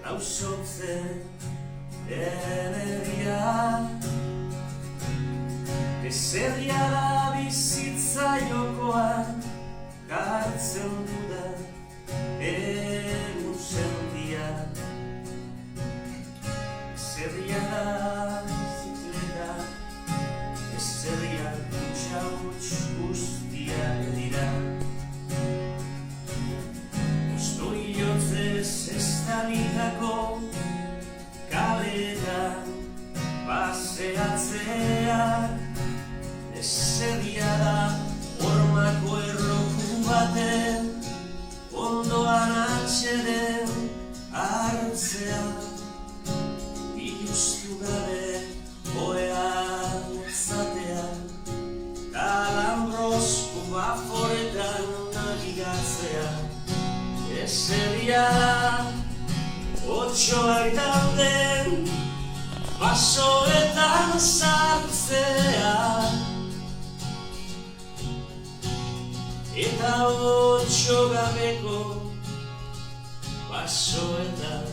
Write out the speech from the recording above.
Gauzotzen energia Eserria da bizitza jokoan Gartzen dudan egusendia Eserria da bizikleta Eserria kutsa huts guztiak dira Ostoiotzez estalikako kaletan paseatzea Eserria da hormako erroku baten ondoan atxeden hartzea Biluztu gabe oean ezatea Alambrosko baforetan nabigatzea Eserria da otxoak dauden basoetan sartzea Eta otxo gabeko basoetan